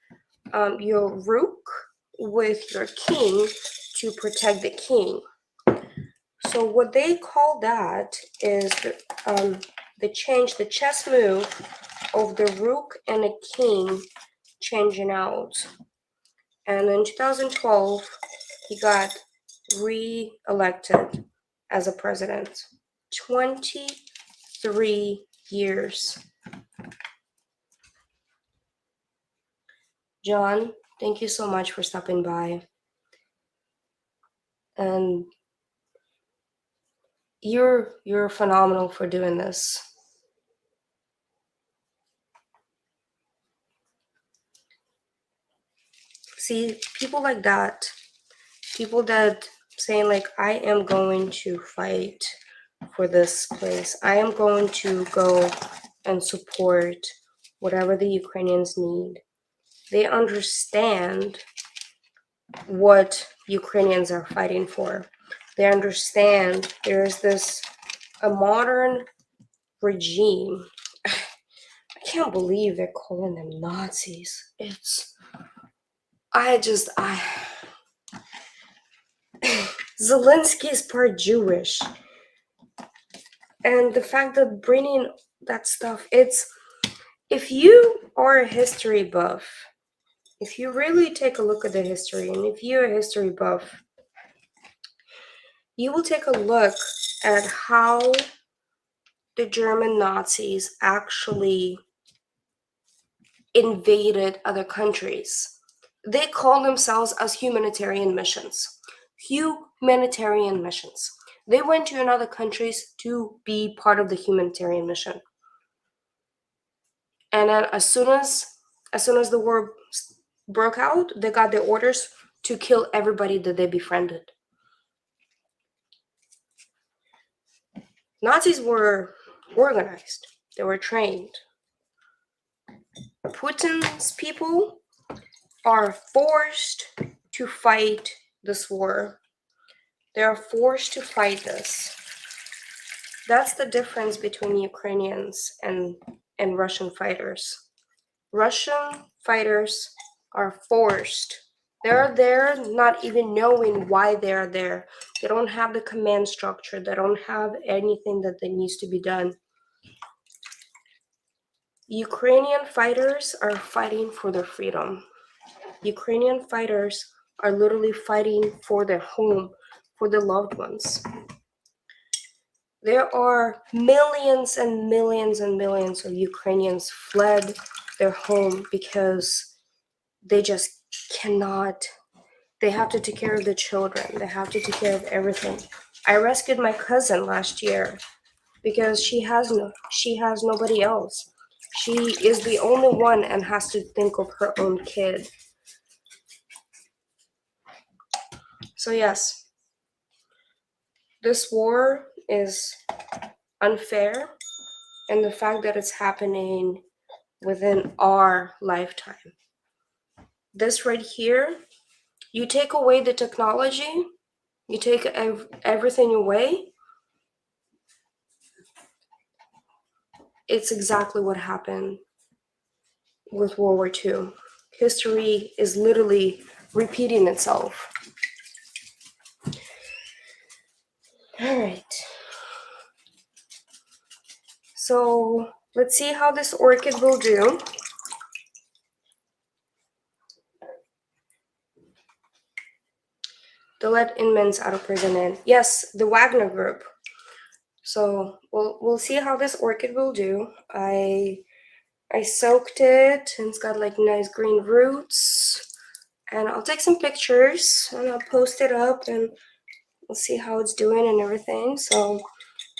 your rook with your king to protect the king. So what they call that is the chess move of the rook and a king changing out. And in 2012, he got re-elected as a president. 23 years. John, thank you so much for stopping by. And you're phenomenal for doing this. See, people like that, people that saying like, I am going to fight for this place. I am going to go and support whatever the Ukrainians need. They understand what Ukrainians are fighting for. They understand there's a modern regime. I can't believe they're calling them Nazis. Zelensky is part Jewish. And the fact that bringing that stuff, if you are a history buff, if you really take a look at the history, and if you're a history buff, you will take a look at how the German Nazis actually invaded other countries. They call themselves as humanitarian missions. humanitarian missions. They went to another countries to be part of the humanitarian mission. And then as soon as the war broke out, they got their orders to kill everybody that they befriended. Nazis were organized. They were trained. Putin's people are forced to fight this war. They are forced to fight this. That's the difference between Ukrainians and Russian fighters. Russian fighters are forced. They're there not even knowing why they're there. They don't have the command structure. They don't have anything that needs to be done. Ukrainian fighters are fighting for their freedom. Ukrainian fighters are literally fighting for their home, for their loved ones. There are millions and millions and millions of Ukrainians fled their home because they just cannot. They have to take care of the children. They have to take care of everything. I rescued my cousin last year because she has nobody else. She is the only one and has to think of her own kid. So yes, this war is unfair, and the fact that it's happening within our lifetime. This right here, you take away the technology, you take everything away, it's exactly what happened with World War II. History is literally repeating itself. All right. So let's see how this orchid will do. To let inmates out of prison in. Yes, the Wagner Group. So we'll see how this orchid will do. I soaked it and it's got like nice green roots. And I'll take some pictures and I'll post it up and we'll see how it's doing and everything. So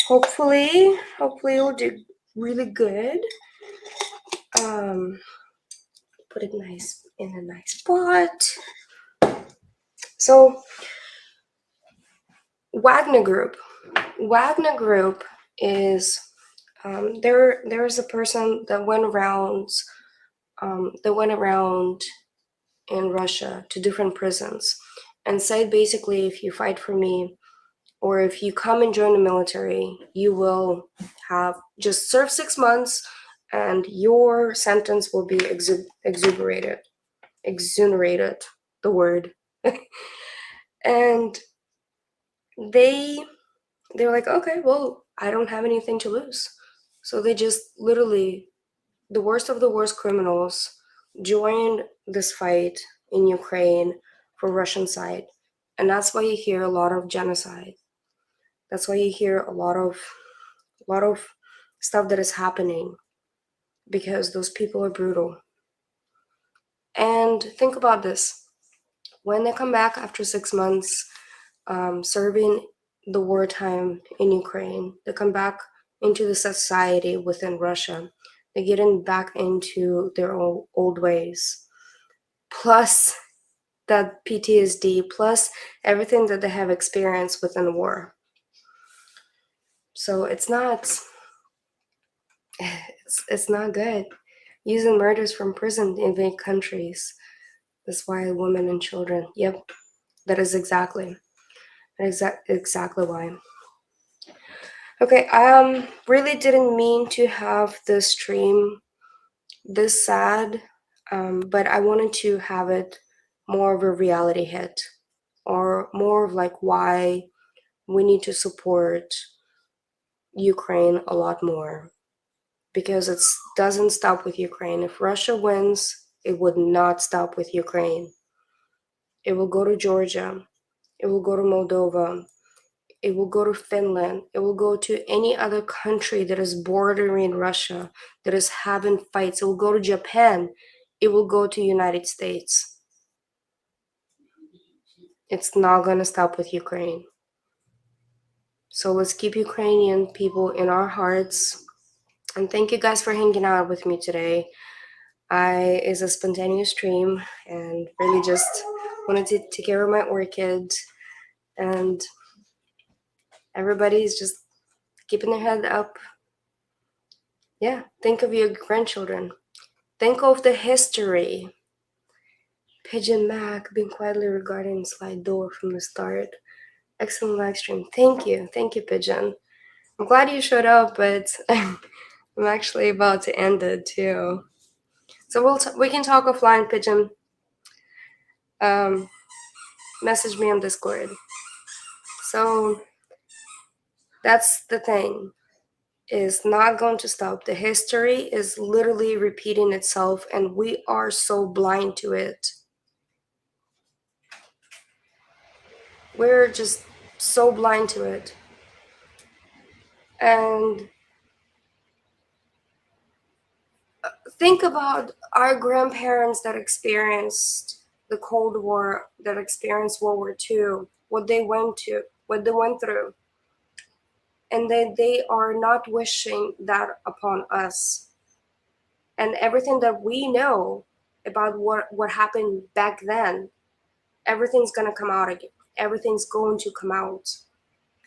hopefully it'll do really good. Put it nice in a nice pot. So Wagner Group is there is a person that went around in Russia to different prisons and said basically, if you fight for me or if you come and join the military, you will have just serve 6 months and your sentence will be exonerated, the word. And they're like, okay, well, I don't have anything to lose. So they just literally, the worst of the worst criminals joined this fight in Ukraine for Russian side. And that's why you hear a lot of genocide. That's why you hear a lot of stuff that is happening, because those people are brutal. And think about this. When they come back after 6 months, serving the wartime in Ukraine, they come back into the society within Russia. They're getting back into their old ways. Plus that PTSD, plus everything that they have experienced within the war. So it's not good. Using murders from prison to invade countries. That's why women and children. Yep, that is exactly why. Okay, I really didn't mean to have this stream this sad, but I wanted to have it more of a reality hit, or more of like why we need to support Ukraine a lot more, because it doesn't stop with Ukraine. If Russia wins, it would not stop with Ukraine. It will go to Georgia, it will go to Moldova, it will go to Finland, it will go to any other country that is bordering Russia, that is having fights. It will go to Japan, it will go to United States. It's not gonna stop with Ukraine. So let's keep Ukrainian people in our hearts. And thank you guys for hanging out with me today. It's a spontaneous stream and really just wanted to take care of my orchid, and everybody's just keeping their head up. Yeah, think of your grandchildren. Think of the history. Pigeon Mac being quietly regarding slide door from the start. Excellent live stream. Thank you, Pigeon. I'm glad you showed up, but I'm actually about to end it too. So we can talk offline, Pigeon. Message me on Discord. So that's the thing. Is not going to stop. The history is literally repeating itself, and we are so blind to it. We're just so blind to it. And think about our grandparents that experienced the Cold War, that experienced World War II, what they went through. And then they are not wishing that upon us. And everything that we know about what happened back then, everything's going to come out again. Everything's going to come out.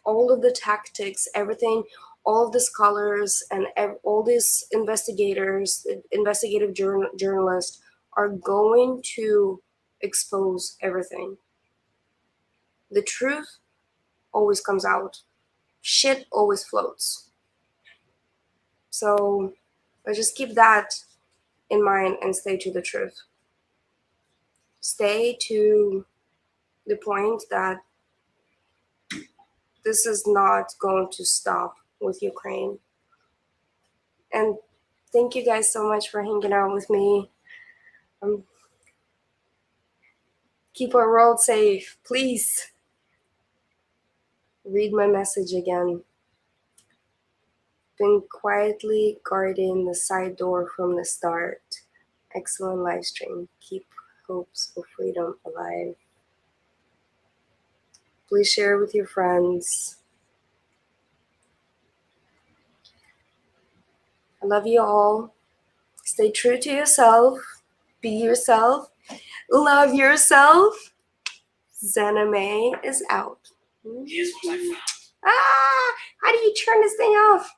All of the tactics, everything, all of the scholars and all these investigators, investigative journalists are going to expose everything. The truth always comes out. Shit always floats. So let's just keep that in mind and stay to the truth. Stay to the point that this is not going to stop with Ukraine. And thank you guys so much for hanging out with me. Keep our world safe, please. Read my message again. Been quietly guarding the side door from the start. Excellent live stream. Keep hopes of freedom alive. Please share with your friends. I love you all. Stay true to yourself. Be yourself. Love yourself. Xana May is out. Here's what I found. How do you turn this thing off?